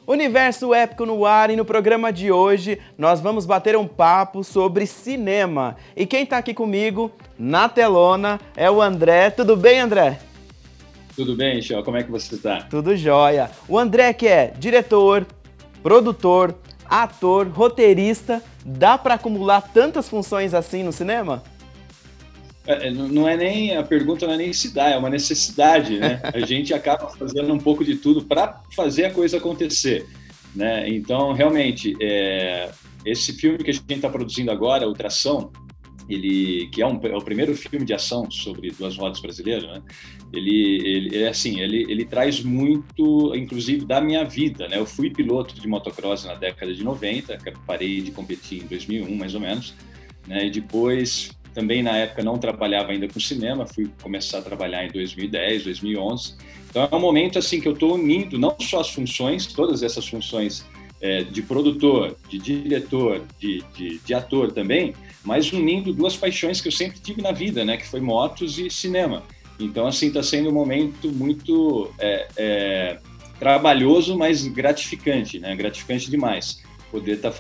Universo Épico no ar, e no programa de hoje nós vamos bater um papo sobre cinema. E quem tá aqui comigo na telona é o André. Tudo bem, André? Tudo bem, Michel? Como é que você tá? Tudo jóia. O André, que é diretor, produtor, ator, roteirista, dá pra acumular tantas funções assim no cinema? Não é nem a pergunta, não é nem se dá, é uma necessidade, né? A gente acaba fazendo um pouco de tudo para fazer a coisa acontecer, né? Então, realmente, esse filme que a gente está produzindo agora, o Tração, que é o primeiro filme de ação sobre duas rodas brasileiro, né? Ele traz muito, inclusive, da minha vida, né? Eu fui piloto de motocross na década de 90, parei de competir em 2001, mais ou menos, né? E depois, também na época não trabalhava ainda com cinema, fui começar a trabalhar em 2010, 2011. Então é um momento assim que eu estou unindo não só as funções, todas essas funções de produtor, de diretor, de ator também, mas unindo duas paixões que eu sempre tive na vida, né, que foi motos e cinema. Então assim está sendo um momento muito trabalhoso, mas gratificante, né, gratificante demais. Poder estar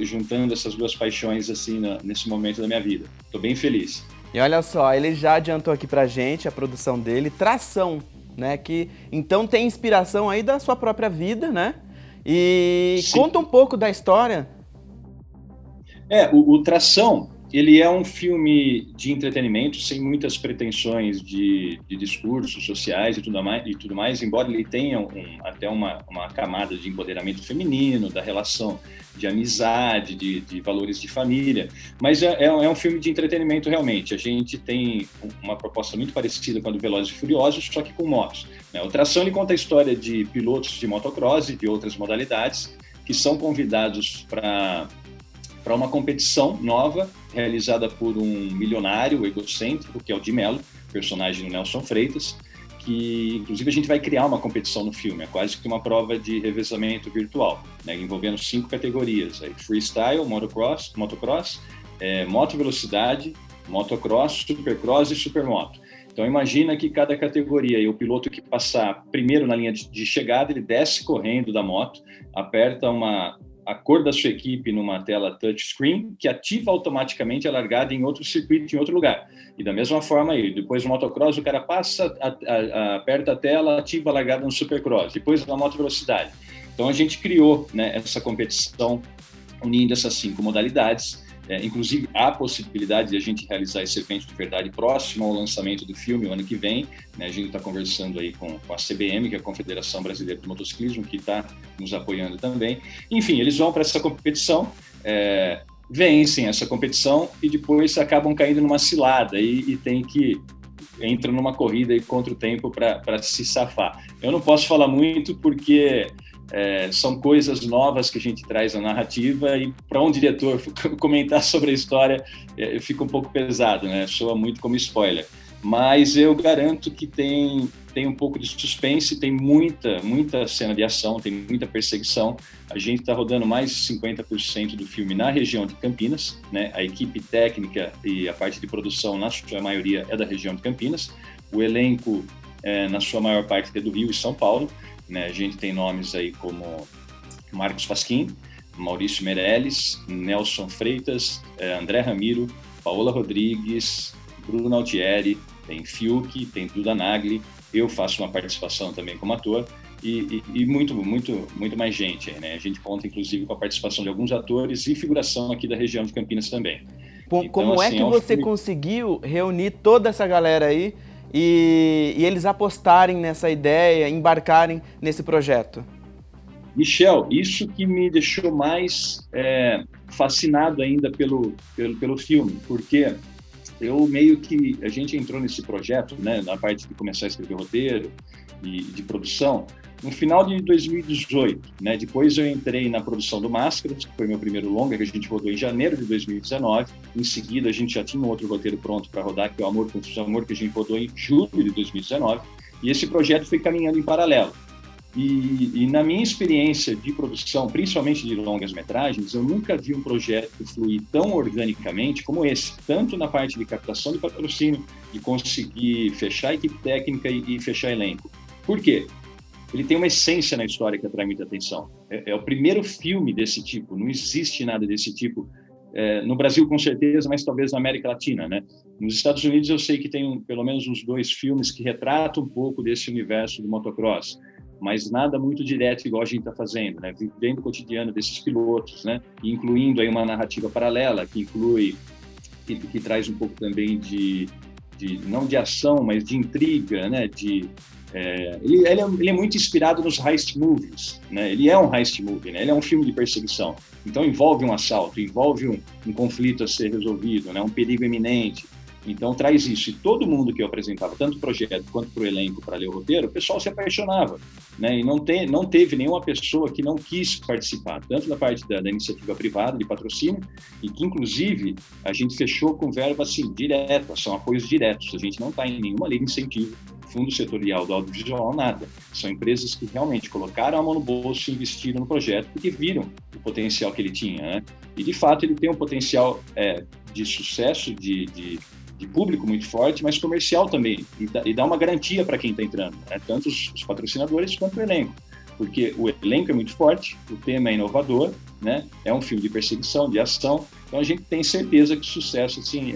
juntando essas duas paixões assim nesse momento da minha vida. Estou bem feliz. E olha só, ele já adiantou aqui pra gente a produção dele, Tração, né? Que então tem inspiração aí da sua própria vida, né? E sim, conta um pouco da história. O Tração, ele é um filme de entretenimento sem muitas pretensões de discursos sociais e tudo mais, embora ele tenha até uma camada de empoderamento feminino, da relação de amizade, de valores de família, mas é um filme de entretenimento realmente. A gente tem uma proposta muito parecida com a do Velozes e Furiosos, só que com motos, né? O Tração, ele conta a história de pilotos de motocross e de outras modalidades que são convidados para uma competição nova, realizada por um milionário egocêntrico, que é o Di Mello, personagem do Nelson Freitas, que inclusive a gente vai criar uma competição no filme, é quase que uma prova de revezamento virtual, né, envolvendo 5 categorias, freestyle, motocross, moto velocidade, motocross, supercross e supermoto. Então imagina que cada categoria, e o piloto que passar primeiro na linha de chegada, ele desce correndo da moto, aperta a cor da sua equipe numa tela touchscreen, que ativa automaticamente a largada em outro circuito, em outro lugar. E da mesma forma aí, depois no motocross, o cara passa, aperta a tela, ativa a largada no supercross, depois na moto velocidade. Então a gente criou, né, essa competição unindo essas 5 modalidades. Inclusive há a possibilidade de a gente realizar esse evento de verdade próximo ao lançamento do filme, o ano que vem, né? A gente está conversando aí com a CBM, que é a Confederação Brasileira de Motociclismo, que está nos apoiando também. Enfim, eles vão para essa competição, vencem essa competição e depois acabam caindo numa cilada e entram numa corrida aí contra o tempo para se safar. Eu não posso falar muito porque são coisas novas que a gente traz na narrativa, e para um diretor comentar sobre a história fica um pouco pesado, né? Soa muito como spoiler, mas eu garanto que tem um pouco de suspense, tem muita cena de ação, tem muita perseguição. A gente está rodando mais de 50% do filme na região de Campinas, né? A equipe técnica e a parte de produção, na sua maioria, é da região de Campinas. O elenco, na sua maior parte, é do Rio e São Paulo, né? A gente tem nomes aí como Marcos Pasquim, Maurício Meirelles, Nelson Freitas, André Ramiro, Paola Rodrigues, Bruno Altieri, tem Fiuk, tem Duda Nagli, eu faço uma participação também como ator e muito mais gente, né? A gente conta inclusive com a participação de alguns atores e figuração aqui da região de Campinas também. Como assim, é que você conseguiu reunir toda essa galera aí e eles apostarem nessa ideia, embarcarem nesse projeto? Michel, isso que me deixou mais fascinado ainda pelo filme, porque a gente entrou nesse projeto, né, na parte de começar a escrever roteiro e de produção, no final de 2018, né? Depois eu entrei na produção do Máscaras, que foi meu primeiro longa, que a gente rodou em janeiro de 2019. Em seguida, a gente já tinha um outro roteiro pronto para rodar, que é o Amor Confuso Amor, que a gente rodou em julho de 2019. E esse projeto foi caminhando em paralelo. E na minha experiência de produção, principalmente de longas-metragens, eu nunca vi um projeto fluir tão organicamente como esse, tanto na parte de captação de patrocínio, de conseguir fechar a equipe técnica e fechar elenco. Por quê? Ele tem uma essência na história que atrai muita atenção. É o primeiro filme desse tipo, não existe nada desse tipo. No Brasil, com certeza, mas talvez na América Latina, né? Nos Estados Unidos, eu sei que tem pelo menos uns 2 filmes que retratam um pouco desse universo do motocross, mas nada muito direto igual a gente está fazendo, né? Vivendo o cotidiano desses pilotos, né? E incluindo aí uma narrativa paralela que inclui, que traz um pouco também de não de ação, mas de intriga, né? Ele é muito inspirado nos heist movies, né? Ele é um heist movie, né? Ele é um filme de perseguição. Então envolve um assalto, envolve um conflito a ser resolvido, né? Um perigo iminente. Então traz isso. E todo mundo que eu apresentava, tanto o projeto quanto para o elenco, para ler o roteiro, o pessoal se apaixonava, né? E não teve nenhuma pessoa que não quis participar, tanto da parte da iniciativa privada, de patrocínio, e que inclusive a gente fechou com verba assim, direta, são apoios diretos. A gente não está em nenhuma lei de incentivo, fundo setorial do audiovisual, nada. São empresas que realmente colocaram a mão no bolso e investiram no projeto porque viram o potencial que ele tinha, né? E, de fato, ele tem um potencial de sucesso, de público muito forte, mas comercial também. E dá uma garantia para quem está entrando, né? Tanto os patrocinadores quanto o elenco. Porque o elenco é muito forte, o tema é inovador, né? É um filme de perseguição, de ação. Então, a gente tem certeza que o sucesso assim,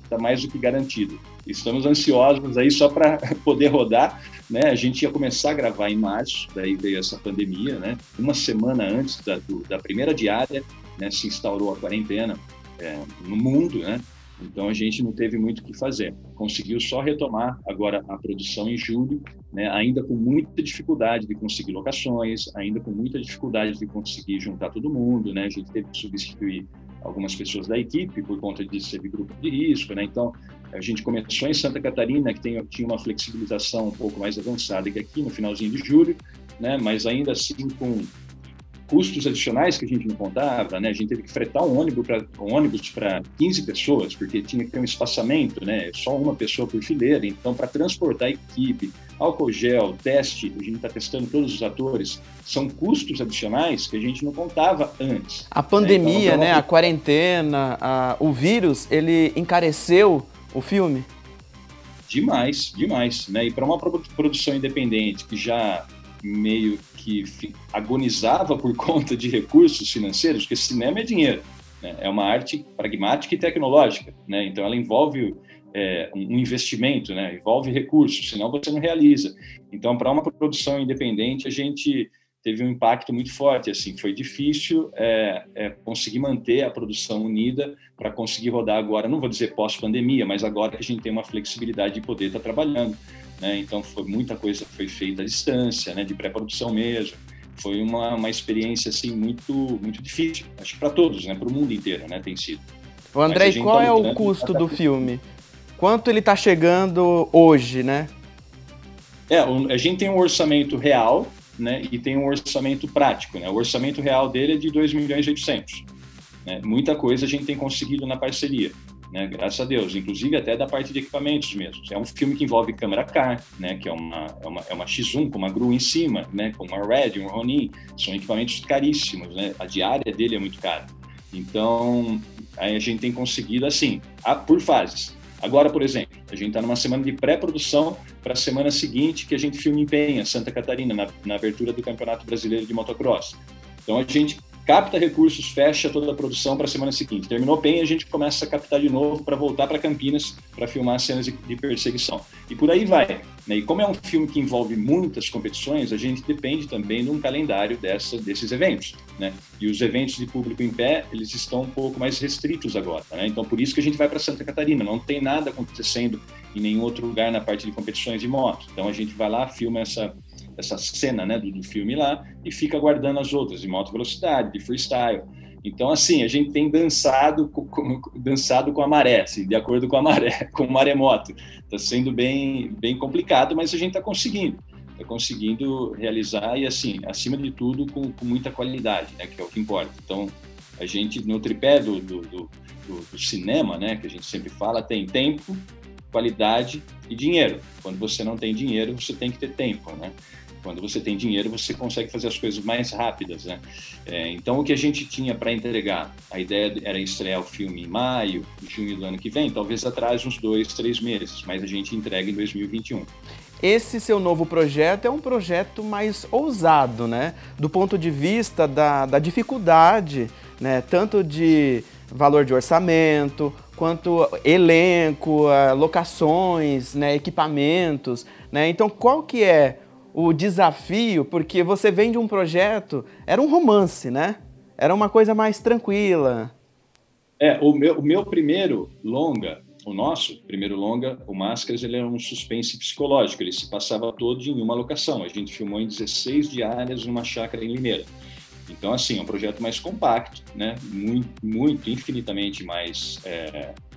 tá mais do que garantido. Estamos ansiosos aí só para poder rodar, né? A gente ia começar a gravar em março, daí veio essa pandemia, né? Uma semana antes da primeira diária, né? Se instaurou a quarentena no mundo, né? Então, a gente não teve muito o que fazer. Conseguiu só retomar agora a produção em julho, né? Ainda com muita dificuldade de conseguir locações, ainda com muita dificuldade de conseguir juntar todo mundo, né? A gente teve que substituir algumas pessoas da equipe por conta de ser de grupo de risco, né? Então, a gente começou em Santa Catarina, que tinha uma flexibilização um pouco mais avançada que aqui, no finalzinho de julho, né? Mas ainda assim com custos adicionais que a gente não contava, né? A gente teve que fretar um ônibus para 15 pessoas, porque tinha que ter um espaçamento, né? Só uma pessoa por fileira. Então, para transportar a equipe, álcool gel, teste, a gente está testando todos os atores, são custos adicionais que a gente não contava antes. A pandemia, né? A quarentena, o vírus, ele encareceu o filme? Demais, demais, né? E para uma produção independente que já meio que agonizava por conta de recursos financeiros, porque cinema é dinheiro, né? É uma arte pragmática e tecnológica, né? Então ela envolve um investimento, né? Envolve recursos, senão você não realiza. Então, para uma produção independente, a gente teve um impacto muito forte, assim, foi difícil conseguir manter a produção unida para conseguir rodar agora, não vou dizer pós-pandemia, mas agora que a gente tem uma flexibilidade de poder estar trabalhando, né? Então, muita coisa foi feita à distância, né? De pré-produção mesmo. Foi uma experiência, assim, muito, muito difícil, acho que para todos, né? Para o mundo inteiro, né? Tem sido. O André, e qual é o custo do filme? Quanto ele está chegando hoje, né? A gente tem um orçamento real, né, e tem um orçamento prático, né? O orçamento real dele é de 2.800.000, né? Muita coisa a gente tem conseguido na parceria, né? Graças a Deus, inclusive até da parte de equipamentos mesmo. É um filme que envolve câmera car, né, que é uma X1 com uma GRU em cima, né, com uma Red, um Ronin, são equipamentos caríssimos, né? A diária dele é muito cara. Então, aí a gente tem conseguido assim, por fases. Agora, por exemplo, a gente está numa semana de pré-produção para a semana seguinte que a gente filma em Penha, Santa Catarina, na abertura do Campeonato Brasileiro de Motocross. Então, a gente capta recursos, fecha toda a produção para a semana seguinte. Terminou Penha, a gente começa a captar de novo para voltar para Campinas para filmar cenas de perseguição. E por aí vai, né? E como é um filme que envolve muitas competições, a gente depende também de um calendário desses eventos, né? E os eventos de público em pé, eles estão um pouco mais restritos agora, né? Então, por isso que a gente vai para Santa Catarina. Não tem nada acontecendo em nenhum outro lugar na parte de competições de moto. Então, a gente vai lá, filma essa cena, né, do filme lá e fica aguardando as outras, de moto velocidade, de freestyle. Então, assim, a gente tem dançado com a maré, assim, de acordo com a maré, com o maremoto. Está sendo bem, bem complicado, mas a gente está conseguindo realizar e, assim, acima de tudo, com muita qualidade, né, que é o que importa. Então, a gente, no tripé do cinema, né, que a gente sempre fala, tem tempo, qualidade e dinheiro. Quando você não tem dinheiro, você tem que ter tempo, né? Quando você tem dinheiro, você consegue fazer as coisas mais rápidas, né? Então, o que a gente tinha para entregar, a ideia era estrear o filme em maio, junho do ano que vem, talvez atrase uns 2, 3 meses, mas a gente entrega em 2021. Esse seu novo projeto é um projeto mais ousado, né? Do ponto de vista da dificuldade, né? Tanto de valor de orçamento, quanto elenco, locações, né? Equipamentos, né? Então, qual que é o desafio? Porque você vem de um projeto, era um romance, né? Era uma coisa mais tranquila. O meu primeiro longa, o nosso primeiro longa, o Máscaras, ele era um suspense psicológico, ele se passava todo em uma locação. A gente filmou em 16 diárias numa chácara em Limeira. Então, assim, é um projeto mais compacto, né? Muito, infinitamente mais,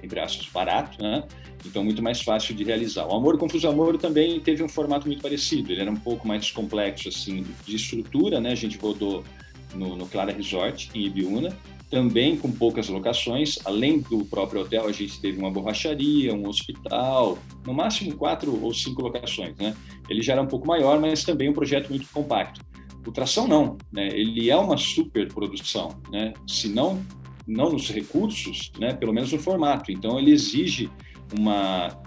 entre aspas, barato, né? Então, muito mais fácil de realizar. O Amor Confuso Amor também teve um formato muito parecido, ele era um pouco mais complexo, assim, de estrutura, né? A gente rodou no Clara Resort, em Ibiúna, também com poucas locações. Além do próprio hotel, a gente teve uma borracharia, um hospital, no máximo 4 ou 5 locações, né? Ele já era um pouco maior, mas também um projeto muito compacto. O Tração não, né? Ele é uma super produção, né? Se não nos recursos, né? Pelo menos no formato. Então ele exige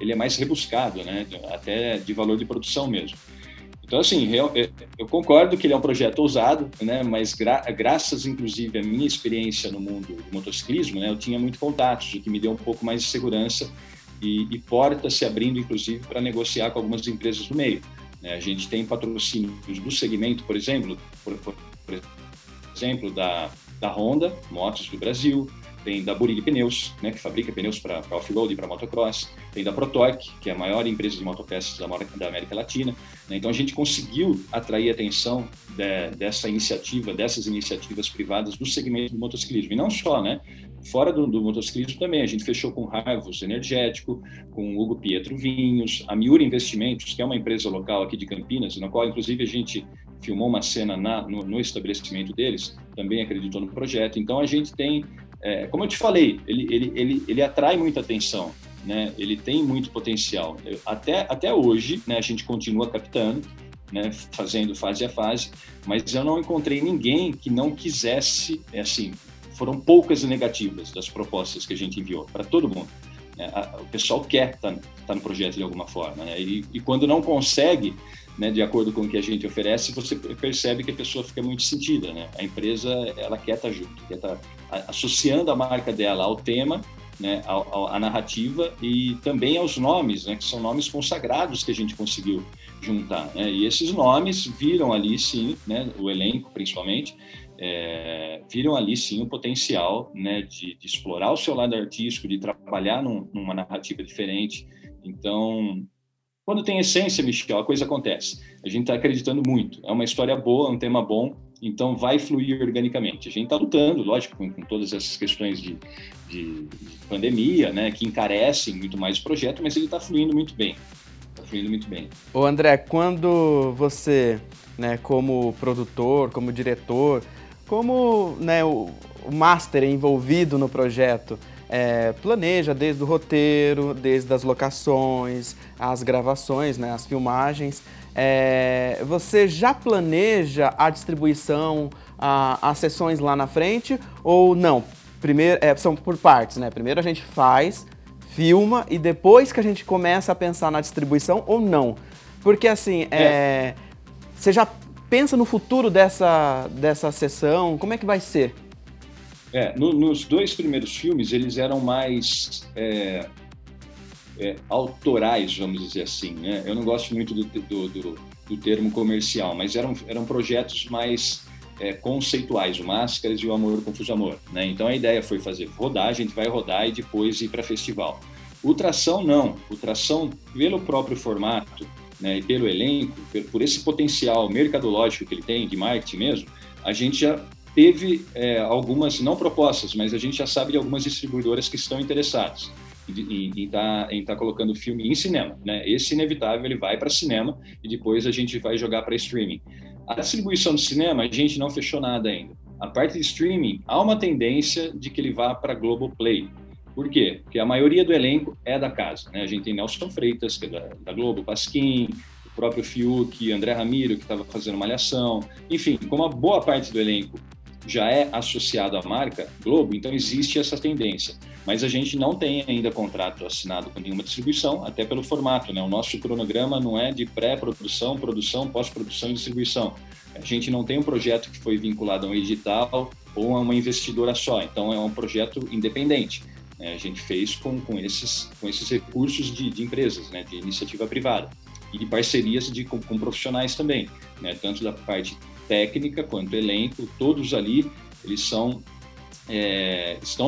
ele é mais rebuscado, né? Até de valor de produção mesmo. Então, assim, eu concordo que ele é um projeto ousado, né? Mas graças, inclusive, à minha experiência no mundo do motociclismo, né? Eu tinha muito contatos, o que me deu um pouco mais de segurança e portas se abrindo, inclusive, para negociar com algumas empresas do meio. A gente tem patrocínios do segmento, por exemplo, da Honda, Motos do Brasil, tem da Burig Pneus, né, que fabrica pneus para off-road e para motocross, tem da Protorque, que é a maior empresa de motopeças da América Latina. Então a gente conseguiu atrair a atenção dessas iniciativas privadas do segmento do motociclismo. E não só, né? Fora do motociclismo também, a gente fechou com Harvus Energético, com Hugo Pietro Vinhos, a Miura Investimentos, que é uma empresa local aqui de Campinas, na qual inclusive a gente filmou uma cena no estabelecimento deles, também acreditou no projeto. Então a gente tem, como eu te falei, ele atrai muita atenção, né? Ele tem muito potencial. Até hoje, né, a gente continua captando, né, fazendo fase a fase, mas eu não encontrei ninguém que não quisesse, assim, foram poucas negativas das propostas que a gente enviou para todo mundo. O pessoal quer estar no projeto de alguma forma, né? E quando não consegue, né, de acordo com o que a gente oferece, você percebe que a pessoa fica muito sentida, né? A empresa, ela quer estar junto, quer estar associando a marca dela ao tema, né, à narrativa e também aos nomes, né, que são nomes consagrados que a gente conseguiu juntar, né? E esses nomes viram ali, sim, né, o elenco principalmente, viram ali sim o potencial, né, de explorar o seu lado artístico, de trabalhar numa narrativa diferente. Então, quando tem essência, Michel, a coisa acontece. A gente está acreditando muito. É uma história boa, um tema bom, então vai fluir organicamente. A gente está lutando, lógico, com todas essas questões de pandemia, né, que encarecem muito mais o projeto, mas ele está fluindo muito bem. Está fluindo muito bem. Ô André, quando você, né, como produtor, como diretor, como, né, o master envolvido no projeto, planeja desde o roteiro, desde as locações, as gravações, né, as filmagens, você já planeja a distribuição, as sessões lá na frente ou não? Primeiro, são por partes, né? Primeiro a gente faz, filma e depois que a gente começa a pensar na distribuição ou não? Porque assim, você já pensa no futuro dessa sessão? Como é que vai ser? Nos 2 primeiros filmes, eles eram mais autorais, vamos dizer assim, né? Eu não gosto muito do termo comercial, mas eram projetos mais conceituais, o Máscaras e o Amor Confuso Amor, né? Então a ideia foi rodar, a gente vai rodar e depois ir para festival. O Tração não, o Tração, pelo próprio formato, né, e pelo elenco, por esse potencial mercadológico que ele tem, de marketing mesmo, a gente já teve algumas, não propostas, mas a gente já sabe de algumas distribuidoras que estão interessadas em tá colocando o filme em cinema, né? Esse inevitável, ele vai para cinema e depois a gente vai jogar para streaming. A distribuição do cinema, a gente não fechou nada ainda. A parte de streaming, há uma tendência de que ele vá para Globoplay. Por quê? Porque a maioria do elenco é da casa, né? A gente tem Nelson Freitas, que é da Globo, Pasquim, próprio Fiuk, André Ramiro, que estava fazendo Malhação. Enfim, como a boa parte do elenco já é associado à marca Globo, então existe essa tendência. Mas a gente não tem ainda contrato assinado com nenhuma distribuição, até pelo formato, né? O nosso cronograma não é de pré-produção, produção, pós-produção e distribuição. A gente não tem um projeto que foi vinculado a um edital ou a uma investidora só, então é um projeto independente. A gente fez com esses recursos de empresas, né? De iniciativa privada e de parcerias com profissionais também, né? Tanto da parte técnica quanto elenco, todos ali, eles estão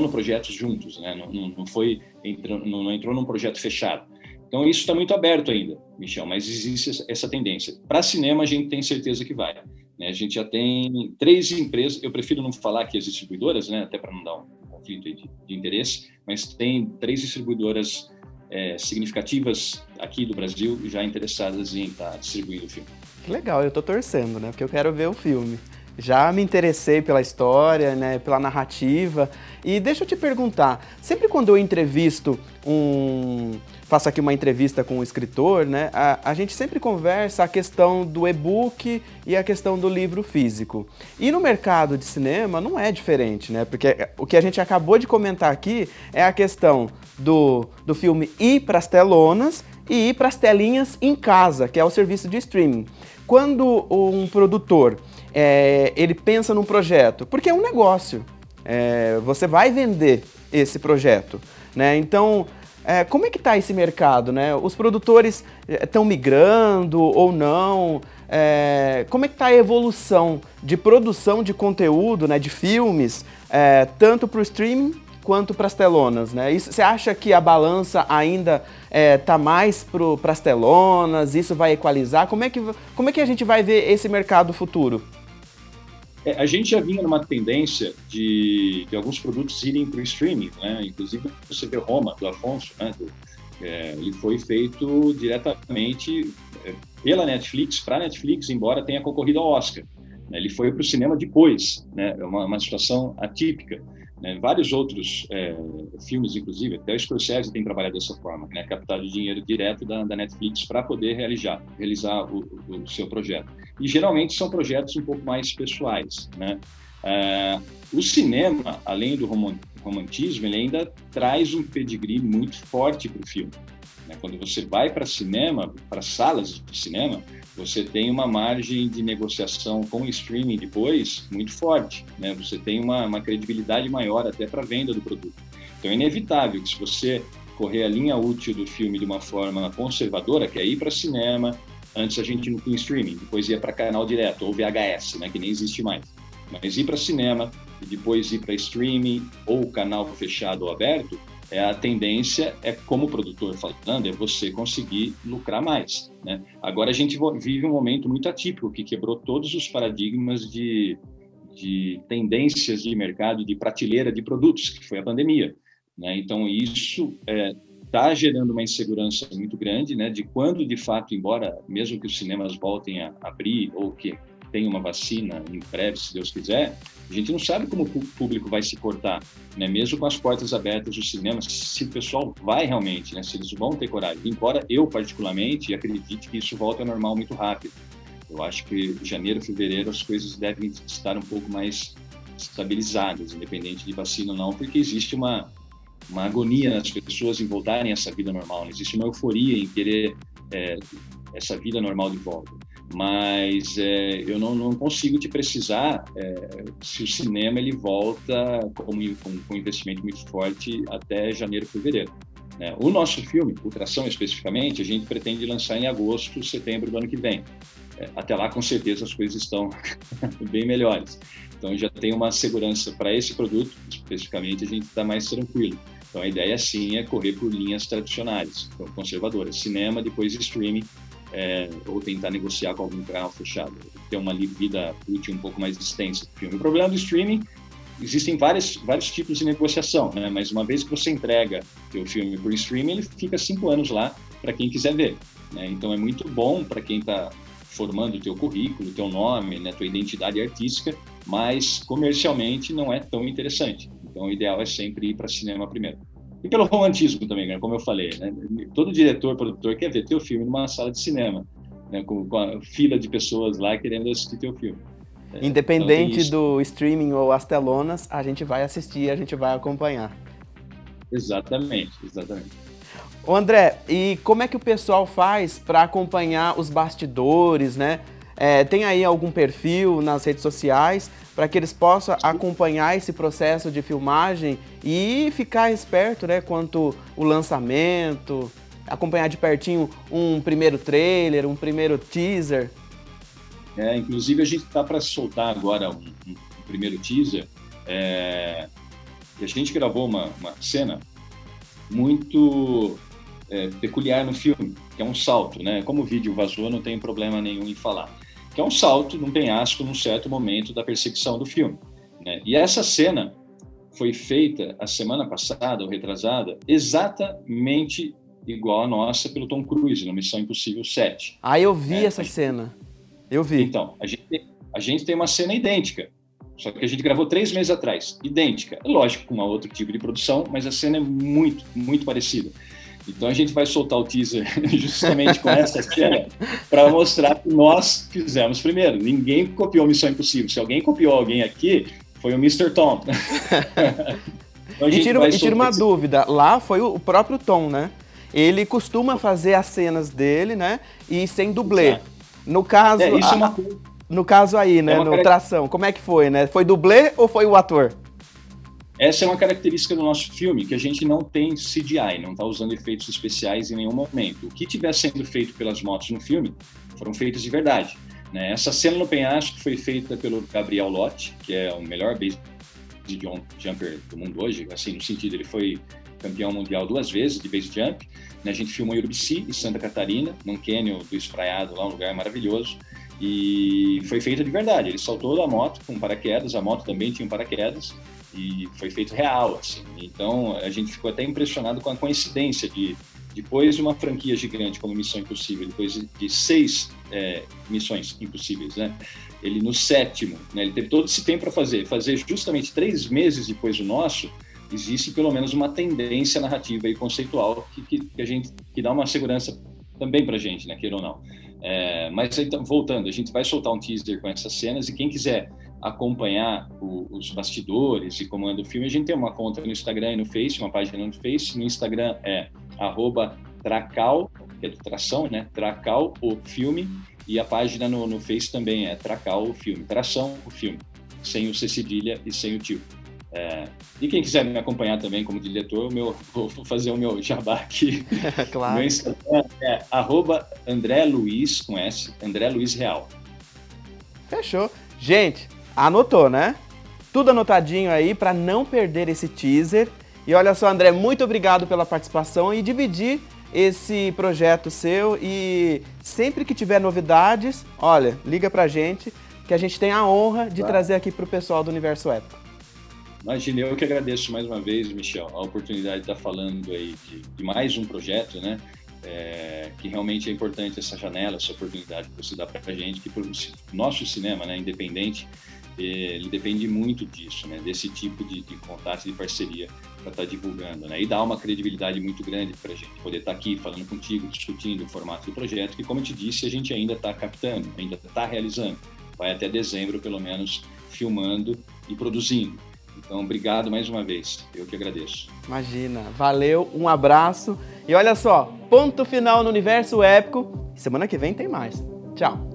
no projeto juntos, né? Não entrou num projeto fechado. Então isso está muito aberto ainda, Michel, mas existe essa tendência. Para cinema a gente tem certeza que vai, né? A gente já tem 3 empresas, eu prefiro não falar aqui as distribuidoras, né? Até para não dar um conflito de interesse, mas tem 3 distribuidoras significativas aqui do Brasil já interessadas em estar distribuindo o filme. Que legal, eu tô torcendo, né? Porque eu quero ver o filme. Já me interessei pela história, né? Pela narrativa. E deixa eu te perguntar, sempre quando eu entrevisto faço aqui uma entrevista com um escritor, né? A gente sempre conversa a questão do e-book e a questão do livro físico. E no mercado de cinema não é diferente, né? Porque o que a gente acabou de comentar aqui é a questão do filme ir para as telonas e ir para as telinhas em casa, que é o serviço de streaming. Quando um produtor ele pensa num projeto, porque é um negócio, você vai vender esse projeto, né? Então, como é que está esse mercado, né? Os produtores estão migrando ou não? Como é que está a evolução de produção de conteúdo, né, de filmes, tanto para o streaming quanto para as telonas, né? Você acha que a balança ainda está mais para as telonas? Isso vai equalizar? Como é que a gente vai ver esse mercado futuro? A gente já vinha numa tendência de alguns produtos irem para o streaming, né? Inclusive você vê Roma, do Afonso, né? Ele foi feito diretamente pela Netflix, para a Netflix, embora tenha concorrido ao Oscar. Ele foi para o cinema depois, né? É uma situação atípica. Né? Vários outros filmes, inclusive, até o Scorsese tem trabalhado dessa forma, né? Captado dinheiro direto da Netflix para poder realizar o seu projeto. E geralmente são projetos um pouco mais pessoais, né? O cinema, além do romantismo, ele ainda traz um pedigree muito forte para o filme. Né? Quando você vai para cinema, para salas de cinema, você tem uma margem de negociação com o streaming depois muito forte, né? Você tem uma credibilidade maior até para a venda do produto. Então é inevitável que se você correr a linha útil do filme de uma forma conservadora, que é ir para cinema, antes a gente não tinha streaming, depois ia para canal direto, ou VHS, né, que nem existe mais. Mas ir para cinema e depois ir para streaming ou canal fechado ou aberto, a tendência como produtor falando, é você conseguir lucrar mais, né? Agora a gente vive um momento muito atípico que quebrou todos os paradigmas de tendências de mercado, de prateleira de produtos, que foi a pandemia, né? Então isso está gerando uma insegurança muito grande, né? De quando de fato, embora mesmo que os cinemas voltem a abrir ou que tenha uma vacina em breve, se Deus quiser, a gente não sabe como o público vai se portar, né? Mesmo com as portas abertas dos cinemas, se o pessoal vai realmente, né? Se eles vão ter coragem. Embora eu, particularmente, acredite que isso volta ao normal muito rápido. Eu acho que em janeiro, fevereiro, as coisas devem estar um pouco mais estabilizadas, independente de vacina ou não, porque existe uma agonia nas pessoas em voltarem a essa vida normal, né? Existe uma euforia em querer essa vida normal de volta. Mas eu não consigo te precisar se o cinema ele volta com um investimento muito forte até janeiro, fevereiro. Né? O nosso filme, Ultrassom especificamente, a gente pretende lançar em agosto, setembro do ano que vem. Até lá, com certeza, as coisas estão bem melhores. Então, já tem uma segurança para esse produto, especificamente, a gente está mais tranquilo. Então, a ideia, sim, é correr por linhas tradicionais, conservadoras. Cinema, depois streaming, ou tentar negociar com algum canal fechado, ter uma vida útil um pouco mais extensa do filme. O problema do streaming, existem vários tipos de negociação, né? Mas uma vez que você entrega o filme por streaming, ele fica 5 anos lá para quem quiser ver, né? Então é muito bom para quem está formando o teu currículo, o teu nome, né, tua identidade artística, mas comercialmente não é tão interessante. Então o ideal é sempre ir para cinema primeiro. E pelo romantismo também, como eu falei, né? Todo diretor, produtor quer ver teu filme numa sala de cinema. né, com a fila de pessoas lá querendo assistir teu filme. Independente então, do streaming ou as telonas, a gente vai assistir, a gente vai acompanhar. Exatamente, exatamente. Ô André, e como é que o pessoal faz para acompanhar os bastidores, né? Tem aí algum perfil nas redes sociais para que eles possam acompanhar esse processo de filmagem e ficar esperto, né, quanto o lançamento, acompanhar de pertinho um primeiro trailer, um primeiro teaser? Inclusive, a gente está para soltar agora um primeiro teaser. E a gente gravou uma cena muito peculiar no filme, que é um salto, né? Como o vídeo vazou, não tem problema nenhum em falar. Que é um salto num penhasco num certo momento da perseguição do filme, né? E essa cena foi feita a semana passada, ou retrasada, exatamente igual a nossa pelo Tom Cruise, no Missão Impossível 7. Ah, eu vi essa cena. Eu vi. Então, a gente tem uma cena idêntica, só que a gente gravou 3 meses atrás. Idêntica. Lógico, com um outro tipo de produção, mas a cena é muito, muito parecida. Então a gente vai soltar o teaser justamente com essa cena para mostrar que nós fizemos primeiro. Ninguém copiou Missão Impossível. Se alguém copiou alguém aqui, foi o Mr. Tom. Então, e tira uma dúvida, lá foi o próprio Tom, né? Ele costuma fazer as cenas dele, né? E sem dublê. Exato. No caso, isso é uma coisa. No caso aí, né? No Tração, como é que foi, né? Foi dublê ou foi o ator? Essa é uma característica do nosso filme, que a gente não tem CGI, não está usando efeitos especiais em nenhum momento. O que estiver sendo feito pelas motos no filme foram feitas de verdade, né? Essa cena no penhasco foi feita pelo Gabriel Lott, que é o melhor base jumper do mundo hoje, assim, no sentido, ele foi campeão mundial 2 vezes de base jump, né? A gente filmou em Urubici, em Santa Catarina, num cânion do Espraiado, lá um lugar maravilhoso, e foi feita de verdade. Ele saltou da moto com paraquedas, a moto também tinha um paraquedas, e foi feito real, assim. Então, a gente ficou até impressionado com a coincidência de, depois de uma franquia gigante como Missão Impossível, depois de 6 Missões Impossíveis, né? Ele no 7º, né? Ele teve todo esse tempo para fazer justamente 3 meses depois do nosso. Existe pelo menos uma tendência narrativa e conceitual que dá uma segurança também para a gente, né? Queira ou não. Mas então, voltando, a gente vai soltar um teaser com essas cenas, e quem quiser acompanhar os bastidores e como anda o filme, a gente tem uma conta no Instagram e no Face, uma página no Face. No Instagram é @Tracal, que é de tração, né? Tracal, o filme, e a página no Face também é Tracal, o filme. Tração, o filme, sem o C cedilha e sem o tio. E quem quiser me acompanhar também como diretor, vou fazer o meu jabá aqui. Claro. Meu Instagram é @André Luiz, com S, André Luiz Real. Fechou. Gente, anotou, né? Tudo anotadinho aí para não perder esse teaser. E olha só, André, muito obrigado pela participação e dividir esse projeto seu. E sempre que tiver novidades, olha, liga pra gente, que a gente tem a honra de trazer aqui pro pessoal do Universo Épico. Imagina, eu que agradeço mais uma vez, Michel, a oportunidade de estar falando aí de mais um projeto, né? Que realmente é importante essa janela, essa oportunidade que você dá para a gente, que o nosso cinema, né, independente, ele depende muito disso, né? Desse tipo de contato, de parceria para estar divulgando, né? E dá uma credibilidade muito grande para a gente poder estar aqui falando contigo, discutindo o formato do projeto, que, como eu te disse, a gente ainda está captando, ainda está realizando. Vai até dezembro, pelo menos, filmando e produzindo. Então, obrigado mais uma vez. Eu que agradeço. Imagina. Valeu, um abraço. E olha só, ponto final no Universo Épico. Semana que vem tem mais. Tchau.